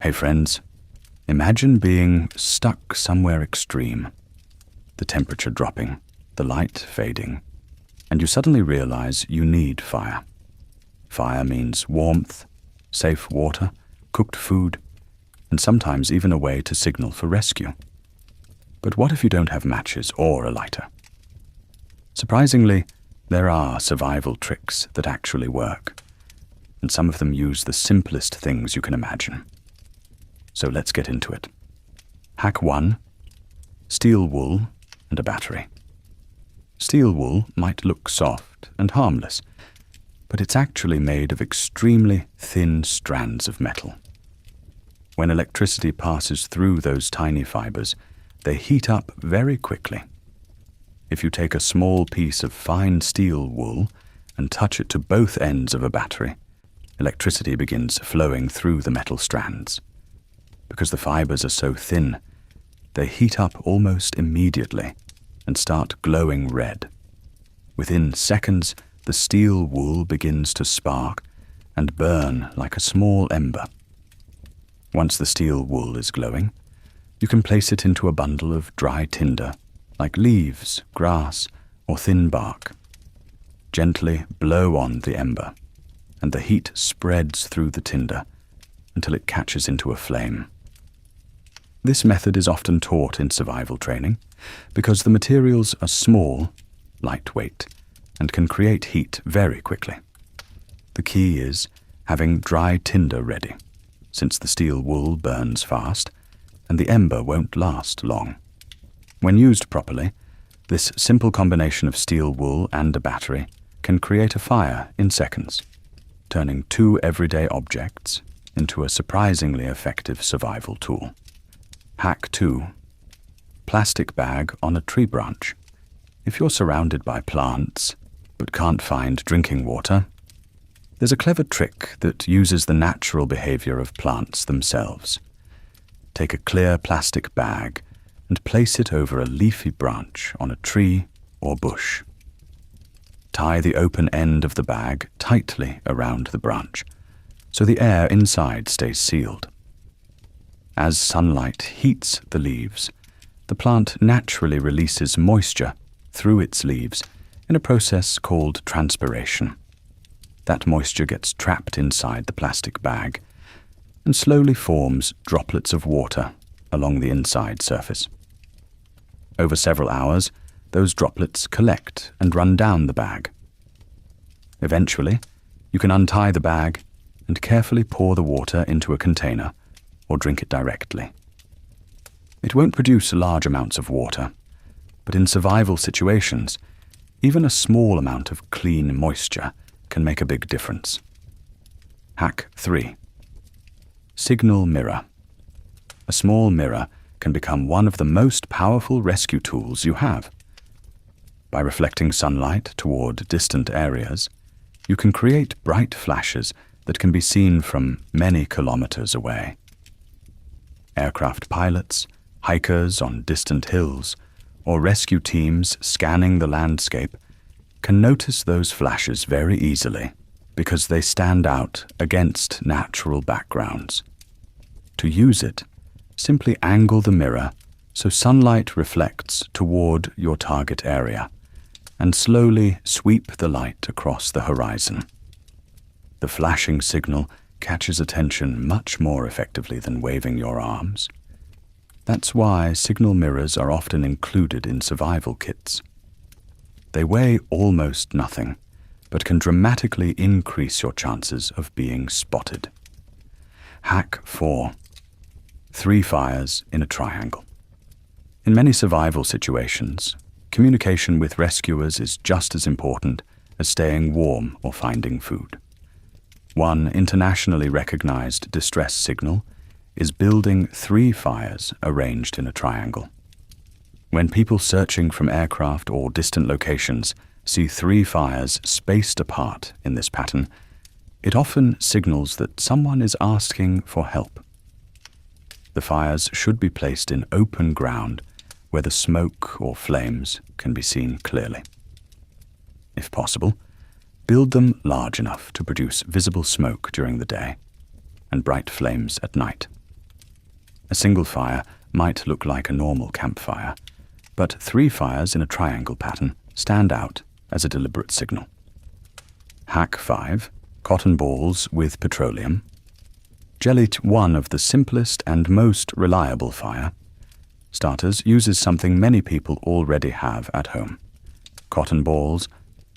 Hey friends, imagine being stuck somewhere extreme, the temperature dropping, the light fading, and you suddenly realize you need fire. Fire means warmth, safe water, cooked food, and sometimes even a way to signal for rescue. But what if you don't have matches or a lighter? Surprisingly, there are survival tricks that actually work, and some of them use the simplest things you can imagine. So let's get into it. Hack 1. Steel wool and a battery. Steel wool might look soft and harmless, but it's actually made of extremely thin strands of metal. When electricity passes through those tiny fibers, they heat up very quickly. If you take a small piece of fine steel wool and touch it to both ends of a battery, electricity begins flowing through the metal strands. Because the fibers are so thin, they heat up almost immediately and start glowing red. Within seconds, the steel wool begins to spark and burn like a small ember. Once the steel wool is glowing, you can place it into a bundle of dry tinder, like leaves, grass, or thin bark. Gently blow on the ember, and the heat spreads through the tinder until it catches into a flame. This method is often taught in survival training because the materials are small, lightweight, and can create heat very quickly. The key is having dry tinder ready, since the steel wool burns fast and the ember won't last long. When used properly, this simple combination of steel wool and a battery can create a fire in seconds, turning two everyday objects into a surprisingly effective survival tool. Hack 2. Plastic bag on a tree branch. If you're surrounded by plants but can't find drinking water, there's a clever trick that uses the natural behavior of plants themselves. Take a clear plastic bag and place it over a leafy branch on a tree or bush. Tie the open end of the bag tightly around the branch so the air inside stays sealed. As sunlight heats the leaves, the plant naturally releases moisture through its leaves in a process called transpiration. That moisture gets trapped inside the plastic bag and slowly forms droplets of water along the inside surface. Over several hours, those droplets collect and run down the bag. Eventually, you can untie the bag and carefully pour the water into a container or drink it directly. It won't produce large amounts of water, but in survival situations, even a small amount of clean moisture can make a big difference. Hack 3. Signal mirror. A small mirror can become one of the most powerful rescue tools you have. By reflecting sunlight toward distant areas, you can create bright flashes that can be seen from many kilometers away. Aircraft pilots, hikers on distant hills, or rescue teams scanning the landscape can notice those flashes very easily because they stand out against natural backgrounds. To use it, simply angle the mirror so sunlight reflects toward your target area and slowly sweep the light across the horizon. The flashing signal catches attention much more effectively than waving your arms. That's why signal mirrors are often included in survival kits. They weigh almost nothing, but can dramatically increase your chances of being spotted. Hack 4. 3 fires in a triangle. In many survival situations, communication with rescuers is just as important as staying warm or finding food. One internationally recognized distress signal is building 3 fires arranged in a triangle. When people searching from aircraft or distant locations see 3 fires spaced apart in this pattern, it often signals that someone is asking for help. The fires should be placed in open ground where the smoke or flames can be seen clearly. If possible, build them large enough to produce visible smoke during the day and bright flames at night. A single fire might look like a normal campfire, but 3 fires in a triangle pattern stand out as a deliberate signal. Hack 5. Cotton balls with petroleum. Jelly 1 of the simplest and most reliable fire starters uses something many people already have at home: cotton balls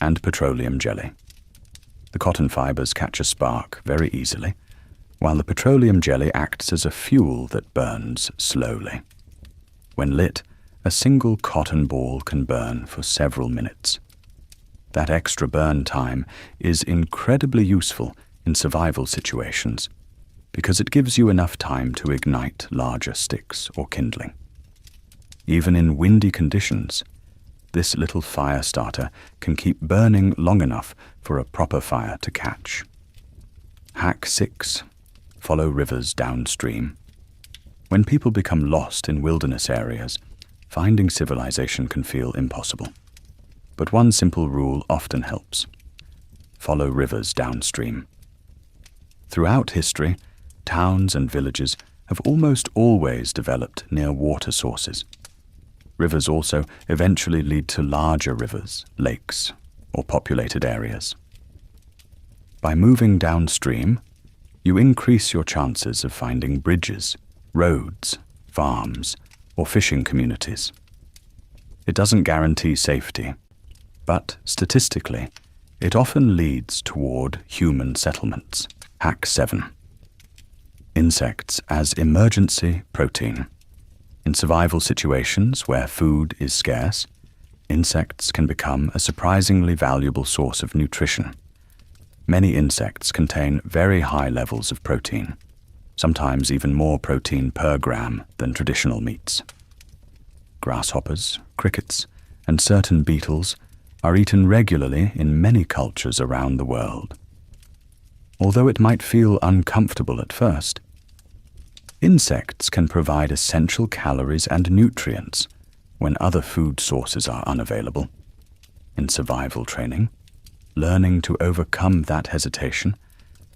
and petroleum jelly. The cotton fibers catch a spark very easily, while the petroleum jelly acts as a fuel that burns slowly. When lit, a single cotton ball can burn for several minutes. That extra burn time is incredibly useful in survival situations because it gives you enough time to ignite larger sticks or kindling. Even in windy conditions, this little fire starter can keep burning long enough for a proper fire to catch. Hack 6. Follow rivers downstream. When people become lost in wilderness areas, finding civilization can feel impossible. But one simple rule often helps: follow rivers downstream. Throughout history, towns and villages have almost always developed near water sources. Rivers also eventually lead to larger rivers, lakes, or populated areas. By moving downstream, you increase your chances of finding bridges, roads, farms, or fishing communities. It doesn't guarantee safety, but statistically, it often leads toward human settlements. Hack 7. Insects as emergency protein. In survival situations where food is scarce, insects can become a surprisingly valuable source of nutrition. Many insects contain very high levels of protein, sometimes even more protein per gram than traditional meats. Grasshoppers, crickets, and certain beetles are eaten regularly in many cultures around the world. Although it might feel uncomfortable at first, insects can provide essential calories and nutrients when other food sources are unavailable. In survival training, learning to overcome that hesitation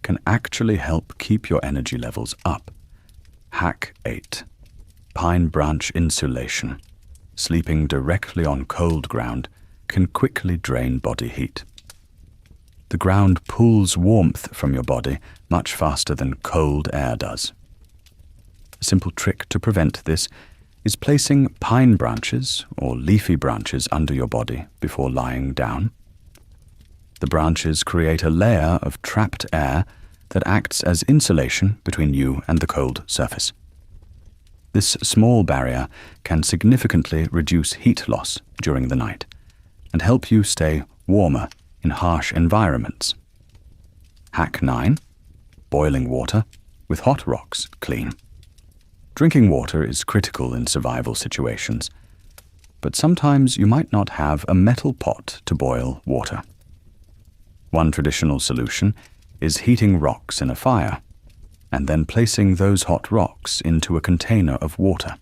can actually help keep your energy levels up. Hack 8. Pine branch insulation. Sleeping directly on cold ground can quickly drain body heat. The ground pulls warmth from your body much faster than cold air does. A simple trick to prevent this is placing pine branches or leafy branches under your body before lying down. The branches create a layer of trapped air that acts as insulation between you and the cold surface. This small barrier can significantly reduce heat loss during the night and help you stay warmer in harsh environments. Hack 9. Boiling water with hot rocks clean. Drinking water is critical in survival situations, but sometimes you might not have a metal pot to boil water. One traditional solution is heating rocks in a fire and then placing those hot rocks into a container of water.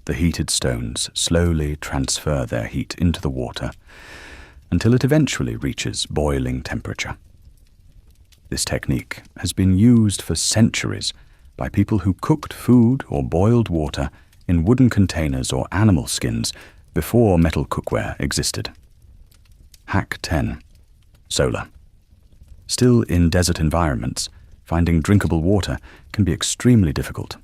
The heated stones slowly transfer their heat into the water until it eventually reaches boiling temperature. This technique has been used for centuries by people who cooked food or boiled water in wooden containers or animal skins before metal cookware existed. Hack 10. Solar. Still in desert environments, finding drinkable water can be extremely difficult.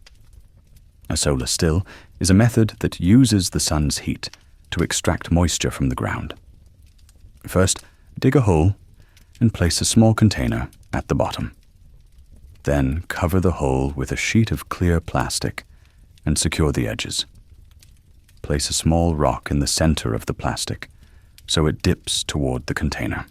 A solar still is a method that uses the sun's heat to extract moisture from the ground. First, dig a hole and place a small container at the bottom. Then cover the hole with a sheet of clear plastic and secure the edges. Place a small rock in the center of the plastic so it dips toward the container.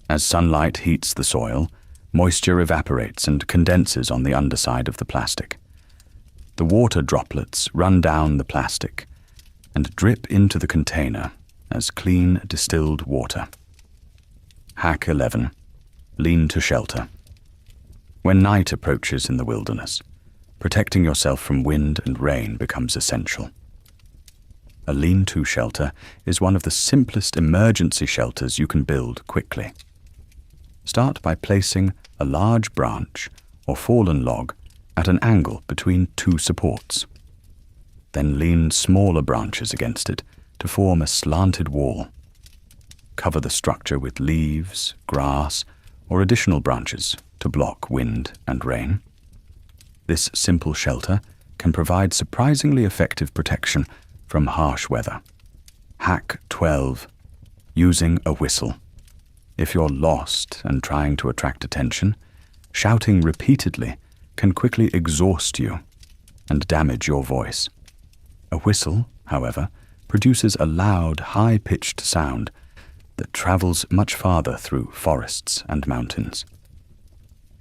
As sunlight heats the soil, moisture evaporates and condenses on the underside of the plastic. The water droplets run down the plastic and drip into the container as clean distilled water. Hack 11. Lean to shelter. When night approaches in the wilderness, protecting yourself from wind and rain becomes essential. A lean-to shelter is one of the simplest emergency shelters you can build quickly. Start by placing a large branch or fallen log at an angle between two supports. Then lean smaller branches against it to form a slanted wall. Cover the structure with leaves, grass, or additional branches to block wind and rain. This simple shelter can provide surprisingly effective protection from harsh weather. Hack 12. Using a whistle. If you're lost and trying to attract attention, shouting repeatedly can quickly exhaust you and damage your voice. A whistle, however, produces a loud, high-pitched sound that travels much farther through forests and mountains.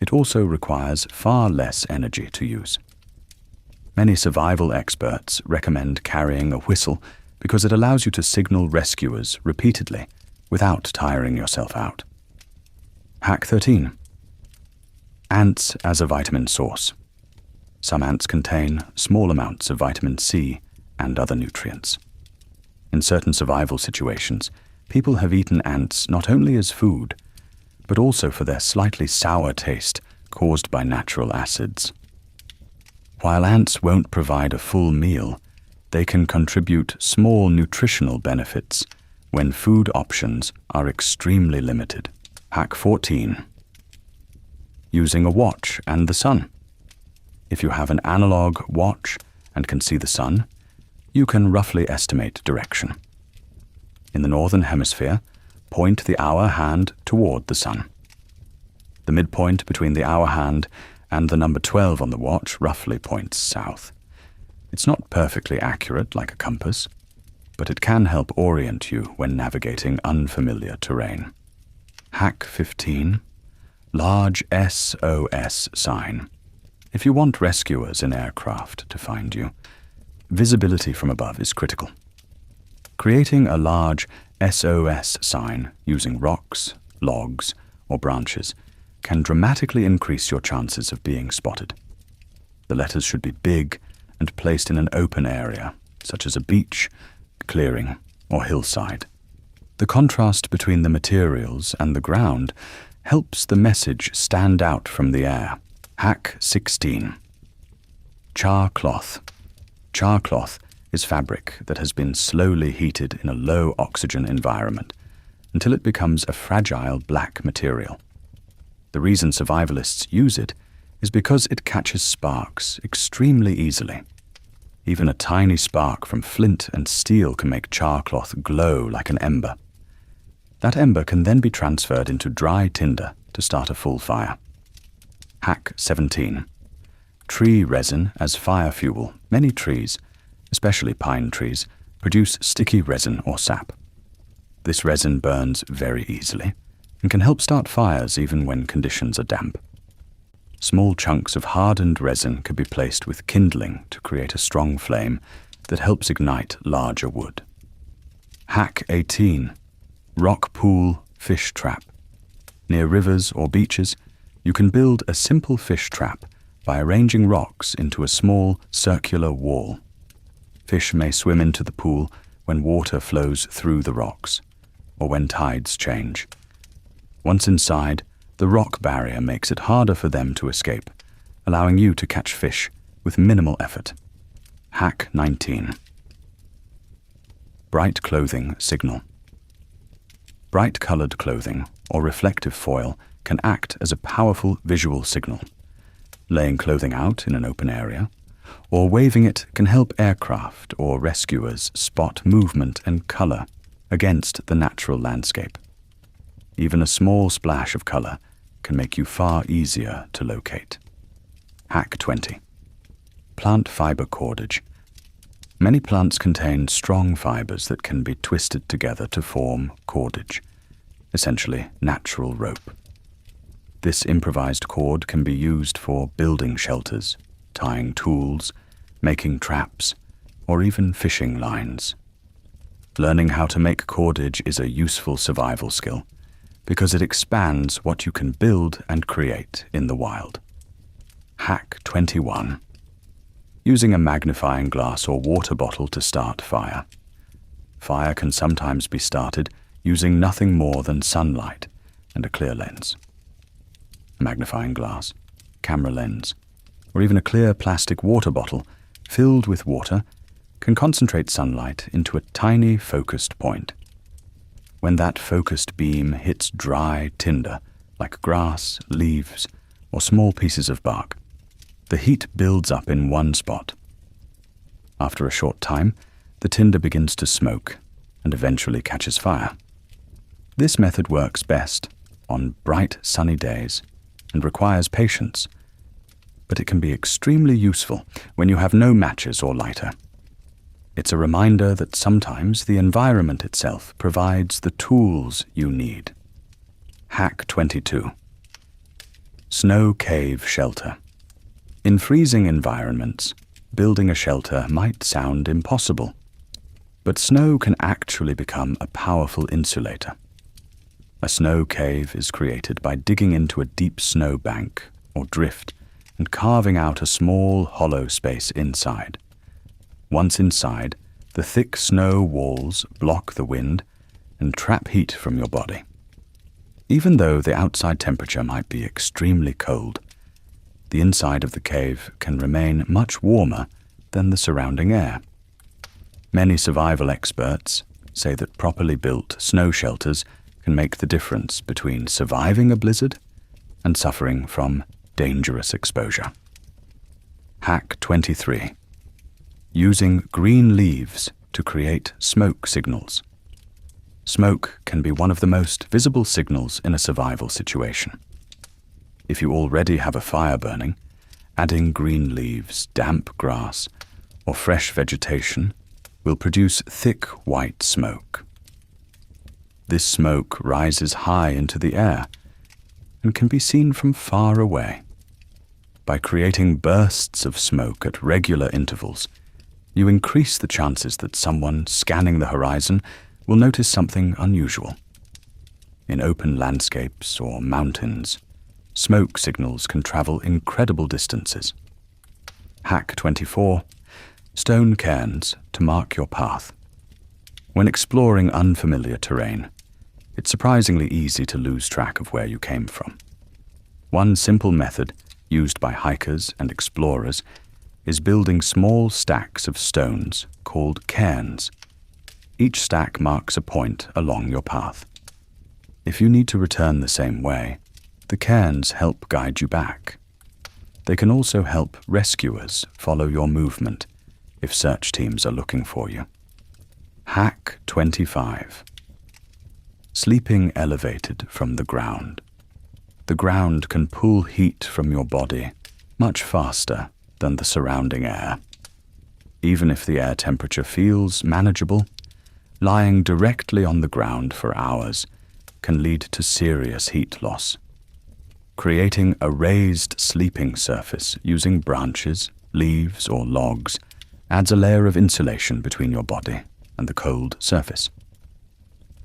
It also requires far less energy to use. Many survival experts recommend carrying a whistle because it allows you to signal rescuers repeatedly without tiring yourself out. Hack 13. Ants as a vitamin source. Some ants contain small amounts of vitamin C and other nutrients. In certain survival situations, people have eaten ants not only as food, but also for their slightly sour taste caused by natural acids. While ants won't provide a full meal, they can contribute small nutritional benefits when food options are extremely limited. Hack 14. Using a watch and the sun. If you have an analog watch and can see the sun, you can roughly estimate direction. In the northern hemisphere, point the hour hand toward the sun. The midpoint between the hour hand and the number 12 on the watch roughly points south. It's not perfectly accurate like a compass, but it can help orient you when navigating unfamiliar terrain. Hack 15. Large SOS sign. If you want rescuers in aircraft to find you, visibility from above is critical. Creating a large SOS sign using rocks, logs, or branches can dramatically increase your chances of being spotted. The letters should be big and placed in an open area, such as a beach, clearing, or hillside. The contrast between the materials and the ground helps the message stand out from the air. Hack 16. Char cloth. Char cloth is fabric that has been slowly heated in a low oxygen environment until it becomes a fragile black material. The reason survivalists use it is because it catches sparks extremely easily. Even a tiny spark from flint and steel can make char cloth glow like an ember. That ember can then be transferred into dry tinder to start a full fire. Hack 17. Tree resin as fire fuel. Many trees, especially pine trees, produce sticky resin or sap. This resin burns very easily and can help start fires even when conditions are damp. Small chunks of hardened resin could be placed with kindling to create a strong flame that helps ignite larger wood. Hack 18. Rock pool fish trap. Near rivers or beaches, you can build a simple fish trap by arranging rocks into a small circular wall. Fish may swim into the pool when water flows through the rocks, or when tides change. Once inside, the rock barrier makes it harder for them to escape, allowing you to catch fish with minimal effort. Hack 19. Bright clothing signal. Bright-colored clothing or reflective foil can act as a powerful visual signal. Laying clothing out in an open area or waving it can help aircraft or rescuers spot movement and color against the natural landscape. Even a small splash of color can make you far easier to locate. Hack 20. Plant fiber cordage. Many plants contain strong fibers that can be twisted together to form cordage, essentially natural rope. This improvised cord can be used for building shelters, tying tools, making traps, or even fishing lines. Learning how to make cordage is a useful survival skill because it expands what you can build and create in the wild. Hack 21. Using a magnifying glass or water bottle to start fire. Fire can sometimes be started using nothing more than sunlight and a clear lens. A magnifying glass, camera lens, or even a clear plastic water bottle filled with water can concentrate sunlight into a tiny focused point. When that focused beam hits dry tinder, like grass, leaves, or small pieces of bark, the heat builds up in one spot. After a short time, the tinder begins to smoke and eventually catches fire. This method works best on bright, sunny days and requires patience, but it can be extremely useful when you have no matches or lighter. It's a reminder that sometimes the environment itself provides the tools you need. Hack 22. Snow cave shelter. In freezing environments, building a shelter might sound impossible, but snow can actually become a powerful insulator. A snow cave is created by digging into a deep snow bank or drift and carving out a small hollow space inside. Once inside, the thick snow walls block the wind and trap heat from your body. Even though the outside temperature might be extremely cold, the inside of the cave can remain much warmer than the surrounding air. Many survival experts say that properly built snow shelters can make the difference between surviving a blizzard and suffering from dangerous exposure. Hack 23. Using green leaves to create smoke signals. Smoke can be one of the most visible signals in a survival situation. If you already have a fire burning, adding green leaves, damp grass, or fresh vegetation will produce thick white smoke. This smoke rises high into the air and can be seen from far away. By creating bursts of smoke at regular intervals, you increase the chances that someone scanning the horizon will notice something unusual. In open landscapes or mountains, smoke signals can travel incredible distances. Hack 24. Stone cairns to mark your path. When exploring unfamiliar terrain, it's surprisingly easy to lose track of where you came from. One simple method used by hikers and explorers is building small stacks of stones called cairns. Each stack marks a point along your path. If you need to return the same way, the cairns help guide you back. They can also help rescuers follow your movement if search teams are looking for you. Hack 25. Sleeping elevated from the ground. The ground can pull heat from your body much faster than the surrounding air. Even if the air temperature feels manageable, lying directly on the ground for hours can lead to serious heat loss. Creating a raised sleeping surface using branches, leaves, or logs adds a layer of insulation between your body and the cold surface.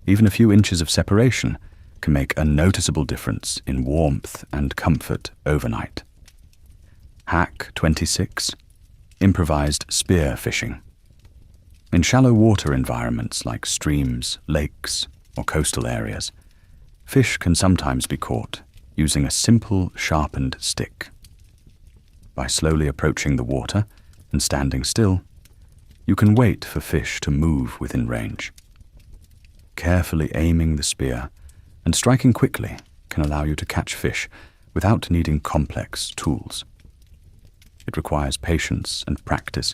Even a few inches of separation can make a noticeable difference in warmth and comfort overnight. Hack 26. Improvised spear fishing. In shallow water environments like streams, lakes, or coastal areas, fish can sometimes be caught using a simple sharpened stick. By slowly approaching the water and standing still, you can wait for fish to move within range. Carefully aiming the spear and striking quickly can allow you to catch fish without needing complex tools. It requires patience and practice,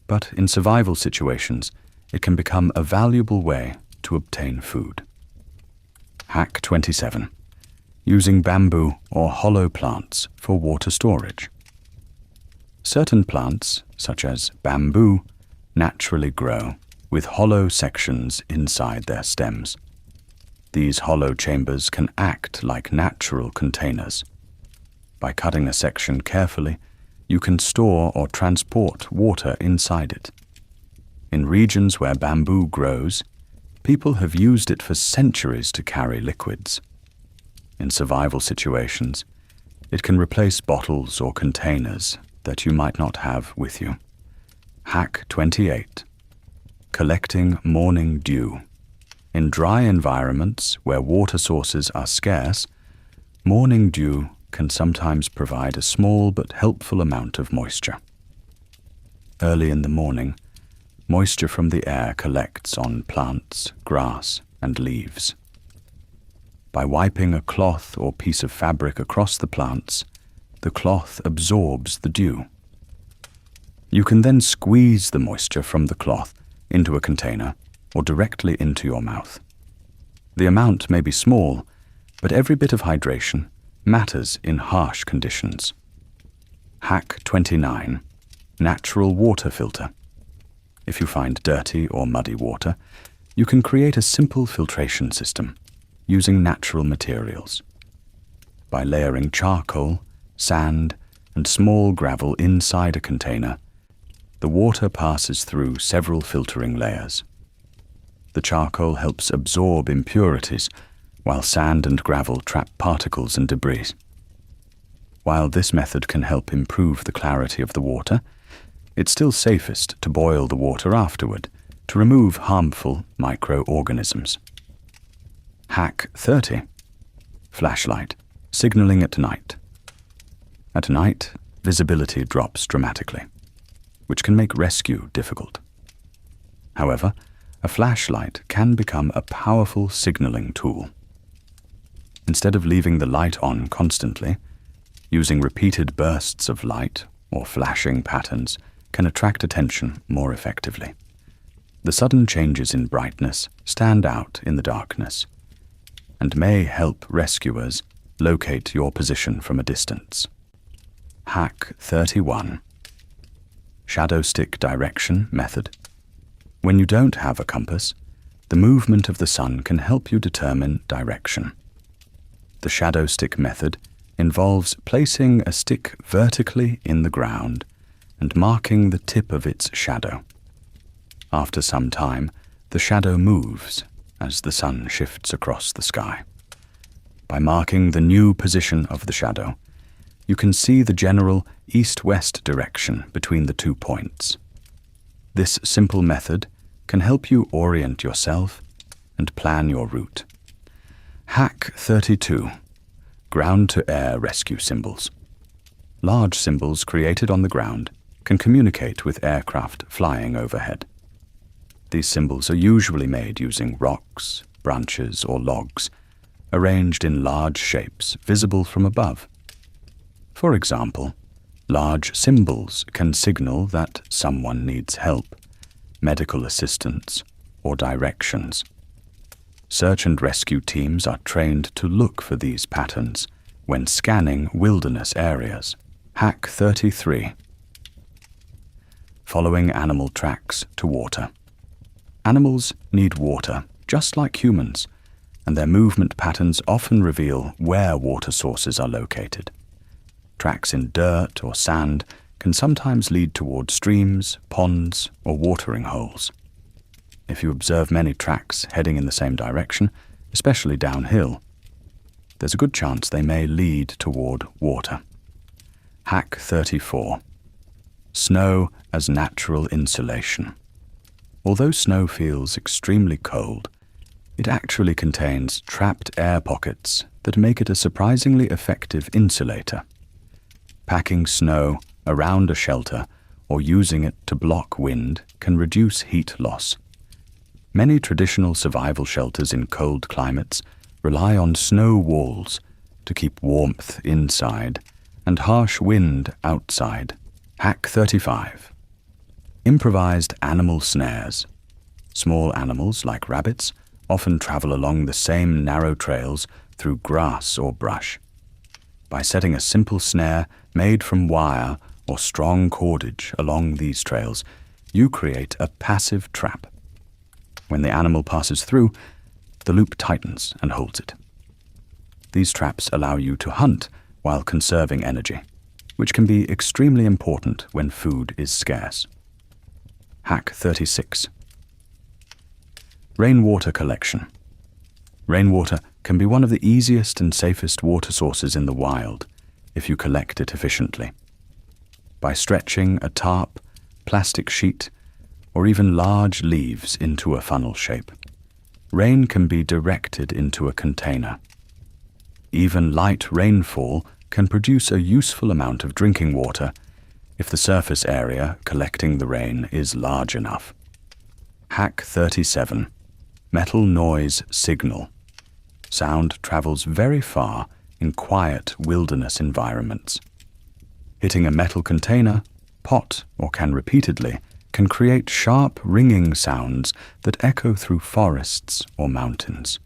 but in survival situations, it can become a valuable way to obtain food. Hack 27. Using bamboo or hollow plants for water storage. Certain plants, such as bamboo, naturally grow with hollow sections inside their stems. These hollow chambers can act like natural containers. By cutting a section carefully, you can store or transport water inside it. In regions where bamboo grows, people have used it for centuries to carry liquids. In survival situations, it can replace bottles or containers that you might not have with you. Hack 28. Collecting morning dew. In dry environments where water sources are scarce, morning dew can sometimes provide a small but helpful amount of moisture. Early in the morning, moisture from the air collects on plants, grass, and leaves. By wiping a cloth or piece of fabric across the plants, the cloth absorbs the dew. You can then squeeze the moisture from the cloth into a container or directly into your mouth. The amount may be small, but every bit of hydration matters in harsh conditions. Hack 29. Natural water filter. If you find dirty or muddy water, you can create a simple filtration system using natural materials. By layering charcoal, sand, and small gravel inside a container, the water passes through several filtering layers. The charcoal helps absorb impurities, while sand and gravel trap particles and debris. While this method can help improve the clarity of the water, it's still safest to boil the water afterward to remove harmful microorganisms. Hack 30. Flashlight, signaling at night. At night, visibility drops dramatically, which can make rescue difficult. However, a flashlight can become a powerful signaling tool. Instead of leaving the light on constantly, using repeated bursts of light or flashing patterns can attract attention more effectively. The sudden changes in brightness stand out in the darkness and may help rescuers locate your position from a distance. Hack 31. Shadow stick direction method. When you don't have a compass, the movement of the sun can help you determine direction. The shadow stick method involves placing a stick vertically in the ground and marking the tip of its shadow. After some time, the shadow moves as the sun shifts across the sky. By marking the new position of the shadow, you can see the general east-west direction between the 2 points. This simple method can help you orient yourself and plan your route. Hack 32. Ground-to-air rescue symbols. Large symbols created on the ground can communicate with aircraft flying overhead. These symbols are usually made using rocks, branches, or logs, arranged in large shapes visible from above. For example, large symbols can signal that someone needs help, medical assistance, or directions. Search and rescue teams are trained to look for these patterns when scanning wilderness areas. Hack 33. Following animal tracks to water. Animals need water, just like humans, and their movement patterns often reveal where water sources are located. Tracks in dirt or sand can sometimes lead toward streams, ponds, or watering holes. If you observe many tracks heading in the same direction, especially downhill, there's a good chance they may lead toward water. Hack 34. Snow as natural insulation. Although snow feels extremely cold, it actually contains trapped air pockets that make it a surprisingly effective insulator. Packing snow around a shelter or using it to block wind can reduce heat loss. Many traditional survival shelters in cold climates rely on snow walls to keep warmth inside and harsh wind outside. Hack 35. Improvised animal snares. Small animals like rabbits often travel along the same narrow trails through grass or brush. By setting a simple snare made from wire or strong cordage along these trails, you create a passive trap. When the animal passes through, the loop tightens and holds it. These traps allow you to hunt while conserving energy, which can be extremely important when food is scarce. Hack 36. Rainwater collection. Rainwater can be one of the easiest and safest water sources in the wild if you collect it efficiently. By stretching a tarp, plastic sheet, or even large leaves into a funnel shape, rain can be directed into a container. Even light rainfall can produce a useful amount of drinking water if the surface area collecting the rain is large enough. Hack 37. Metal noise signal. Sound travels very far in quiet wilderness environments. Hitting a metal container, pot, or can repeatedly can create sharp ringing sounds that echo through forests or mountains.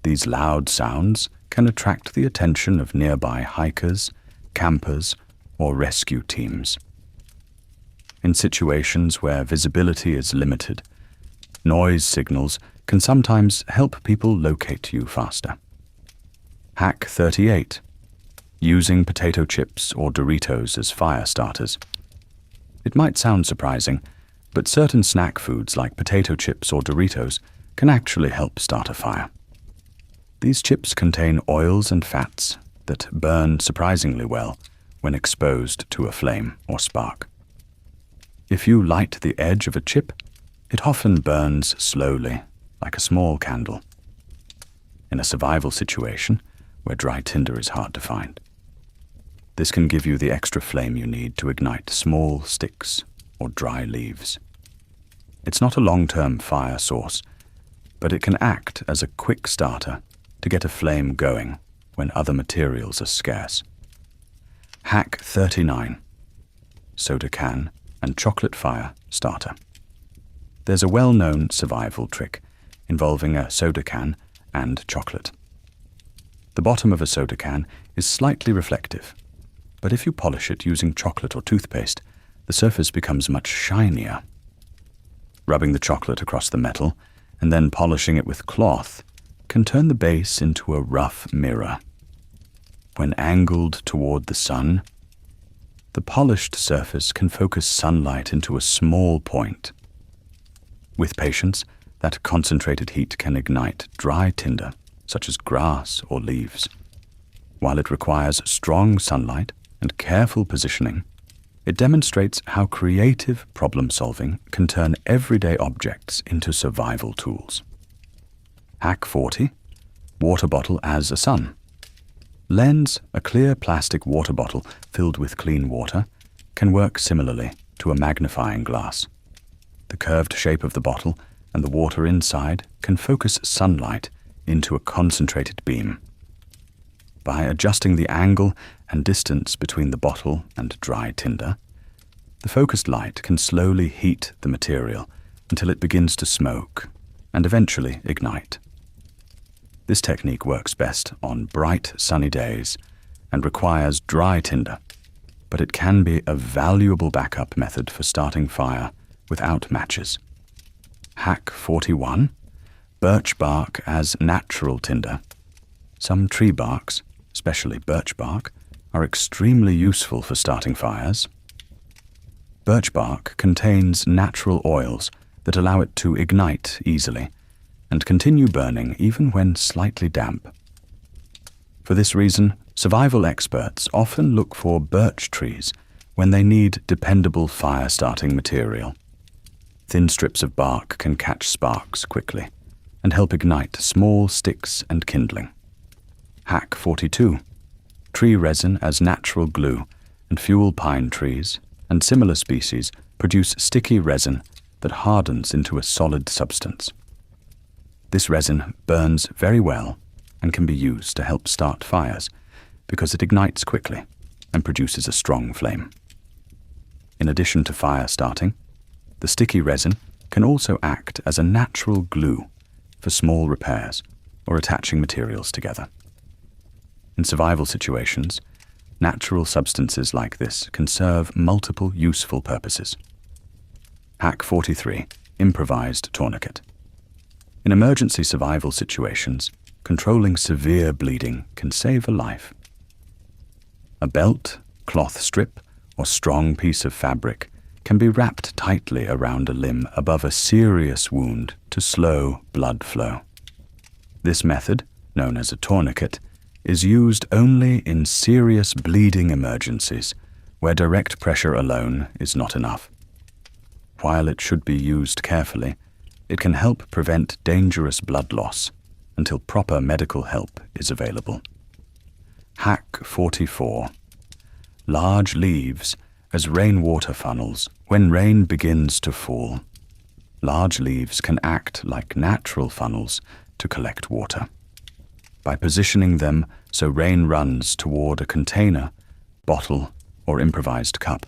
These loud sounds can attract the attention of nearby hikers, campers, or rescue teams. In situations where visibility is limited, noise signals can sometimes help people locate you faster. Hack 38. Using potato chips or Doritos as fire starters. It might sound surprising, but certain snack foods like potato chips or Doritos can actually help start a fire. These chips contain oils and fats that burn surprisingly well when exposed to a flame or spark. If you light the edge of a chip, it often burns slowly, like a small candle. In a survival situation where dry tinder is hard to find, this can give you the extra flame you need to ignite small sticks or dry leaves. It's not a long-term fire source, but it can act as a quick starter to get a flame going when other materials are scarce. Hack 39. Soda can and chocolate fire starter. There's a well-known survival trick involving a soda can and chocolate. The bottom of a soda can is slightly reflective, but if you polish it using chocolate or toothpaste, the surface becomes much shinier. Rubbing the chocolate across the metal and then polishing it with cloth can turn the base into a rough mirror. When angled toward the sun, the polished surface can focus sunlight into a small point. With patience, that concentrated heat can ignite dry tinder, such as grass or leaves. While it requires strong sunlight and careful positioning, it demonstrates how creative problem-solving can turn everyday objects into survival tools. Hack 40. Water bottle as a sun. Lens, a clear plastic water bottle filled with clean water, can work similarly to a magnifying glass. The curved shape of the bottle and the water inside can focus sunlight into a concentrated beam. By adjusting the angle and distance between the bottle and dry tinder, the focused light can slowly heat the material until it begins to smoke and eventually ignite. This technique works best on bright, sunny days and requires dry tinder, but it can be a valuable backup method for starting fire without matches. Hack 41. Birch bark as natural tinder. Some tree barks, especially birch bark, are extremely useful for starting fires. Birch bark contains natural oils that allow it to ignite easily and continue burning even when slightly damp. For this reason, survival experts often look for birch trees when they need dependable fire-starting material. Thin strips of bark can catch sparks quickly and help ignite small sticks and kindling. Hack 42. Tree resin as natural glue and fuel pine trees and similar species produce sticky resin that hardens into a solid substance. This resin burns very well and can be used to help start fires because it ignites quickly and produces a strong flame. In addition to fire starting, the sticky resin can also act as a natural glue for small repairs or attaching materials together. In survival situations, natural substances like this can serve multiple useful purposes. Hack 43. Improvised tourniquet. In emergency survival situations, controlling severe bleeding can save a life. A belt, cloth strip, or strong piece of fabric can be wrapped tightly around a limb above a serious wound to slow blood flow. This method, known as a tourniquet, is used only in serious bleeding emergencies where direct pressure alone is not enough. While it should be used carefully, it can help prevent dangerous blood loss until proper medical help is available. Hack 44. Large leaves as rainwater funnels when rain begins to fall. Large leaves can act like natural funnels to collect water. By positioning them so rain runs toward a container, bottle, or improvised cup,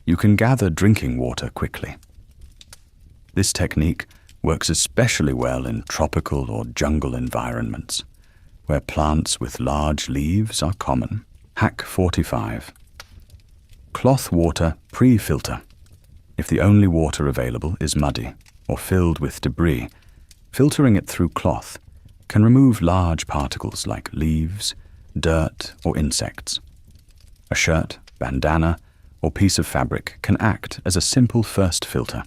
you can gather drinking water quickly. This technique works especially well in tropical or jungle environments, where plants with large leaves are common. Hack 45. Cloth water pre-filter. If the only water available is muddy or filled with debris, filtering it through cloth can remove large particles like leaves, dirt, or insects. A shirt, bandana, or piece of fabric can act as a simple first filter.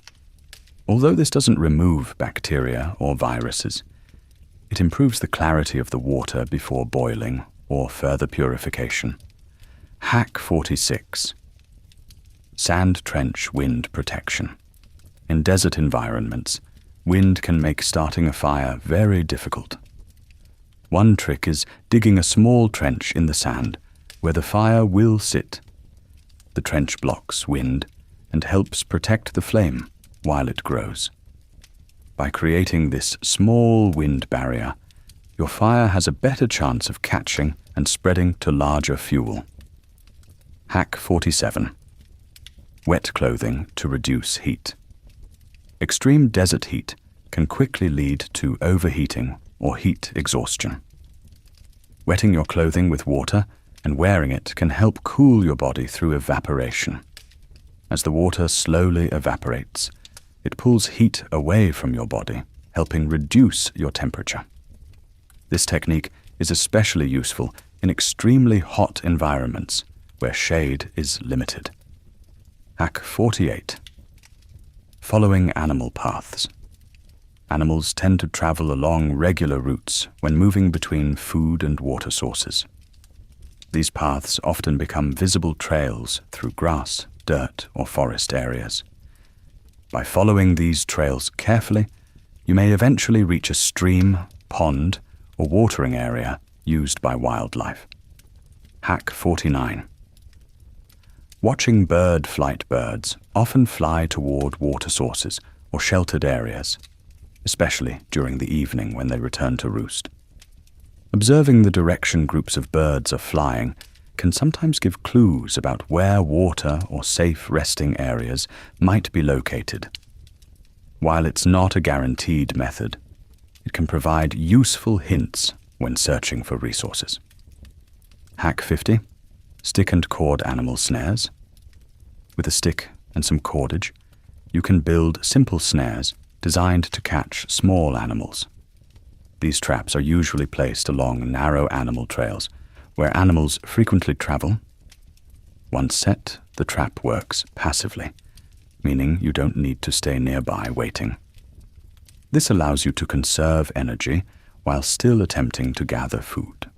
Although this doesn't remove bacteria or viruses, it improves the clarity of the water before boiling or further purification. Hack 46. Sand trench wind protection. In desert environments, wind can make starting a fire very difficult. One trick is digging a small trench in the sand where the fire will sit. The trench blocks wind and helps protect the flame while it grows. By creating this small wind barrier, your fire has a better chance of catching and spreading to larger fuel. Hack 47. Wet clothing to reduce heat. Extreme desert heat can quickly lead to overheating or heat exhaustion. Wetting your clothing with water and wearing it can help cool your body through evaporation. As the water slowly evaporates, it pulls heat away from your body, helping reduce your temperature. This technique is especially useful in extremely hot environments where shade is limited. Hack 48. Following animal paths. Animals tend to travel along regular routes when moving between food and water sources. These paths often become visible trails through grass, dirt, or forest areas. By following these trails carefully, you may eventually reach a stream, pond, or watering area used by wildlife. Hack 49. Watching bird flight. Birds often fly toward water sources or sheltered areas, especially during the evening when they return to roost. Observing the direction groups of birds are flying can sometimes give clues about where water or safe resting areas might be located. While it's not a guaranteed method, it can provide useful hints when searching for resources. Hack 50. Stick and cord animal snares. With a stick and some cordage, you can build simple snares designed to catch small animals. These traps are usually placed along narrow animal trails where animals frequently travel. Once set, the trap works passively, meaning you don't need to stay nearby waiting. This allows you to conserve energy while still attempting to gather food.